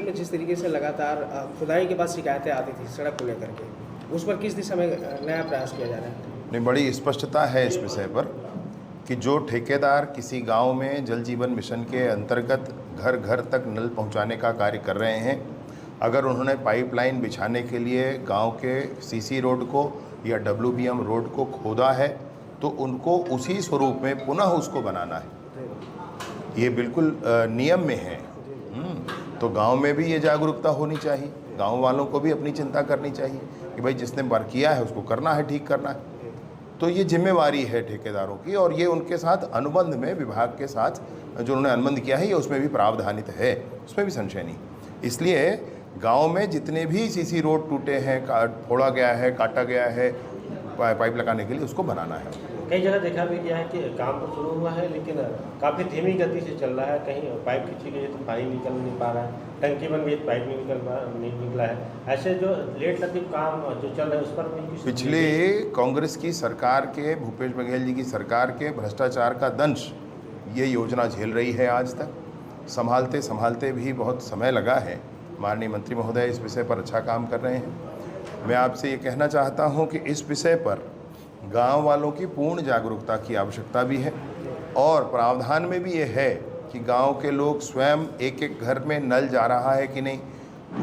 में जिस तरीके से लगातार खुदाई के बाद शिकायतें आती थी सड़क को लेकर के, उस पर किस दिशा में नया प्रयास किया जा रहा है? नहीं, बड़ी स्पष्टता है इस विषय पर कि जो ठेकेदार किसी गांव में जल जीवन मिशन के अंतर्गत घर घर तक नल पहुंचाने का कार्य कर रहे हैं, अगर उन्होंने पाइपलाइन बिछाने के लिए गांव के सीसी रोड को या WBM रोड को खोदा है तो उनको उसी स्वरूप में पुनः उसको बनाना है। ये बिल्कुल नियम में है। तो गांव में भी ये जागरूकता होनी चाहिए, गांव वालों को भी अपनी चिंता करनी चाहिए कि भाई जिसने बार किया है उसको करना है, ठीक करना है। तो ये जिम्मेवारी है ठेकेदारों की, और ये उनके साथ अनुबंध में विभाग के साथ जो उन्होंने अनुबंध किया है ये उसमें भी प्रावधानित है, उसमें भी संशय नहीं। इसलिए गांव में जितने भी सीसी रोड टूटे हैं, फोड़ा गया है, काटा गया है पाइप लगाने के लिए, उसको बनाना है। कई जगह देखा भी गया है कि काम तो शुरू हुआ है लेकिन काफ़ी धीमी गति से चल रहा है। कहीं पाइप खींची गई तो पानी निकल नहीं पा रहा है, टंकी बन गई तो पाइप नहीं निकला है। ऐसे जो लेट लतीफ काम जो चल रहा है उस पर भी पिछले कांग्रेस की सरकार के, भूपेश बघेल जी की सरकार के भ्रष्टाचार का दंश ये योजना झेल रही है। आज तक संभालते संभालते भी बहुत समय लगा है। माननीय मंत्री महोदय इस विषय पर अच्छा काम कर रहे हैं। मैं आपसे ये कहना चाहता हूँ कि इस विषय पर गांव वालों की पूर्ण जागरूकता की आवश्यकता भी है, और प्रावधान में भी ये है कि गांव के लोग स्वयं एक एक घर में नल जा रहा है कि नहीं,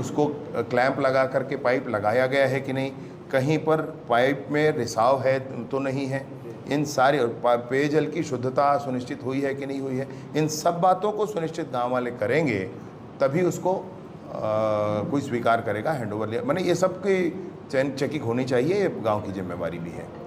उसको क्लैंप लगा करके पाइप लगाया गया है कि नहीं, कहीं पर पाइप में रिसाव है तो नहीं है, इन सारे पेयजल की शुद्धता सुनिश्चित हुई है कि नहीं हुई है, इन सब बातों को सुनिश्चित गाँव वाले करेंगे तभी उसको कोई स्वीकार करेगा हैंडओवर लिया। मैंने ये सब की चेकिंग होनी चाहिए, ये गाँव की जिम्मेवारी भी है।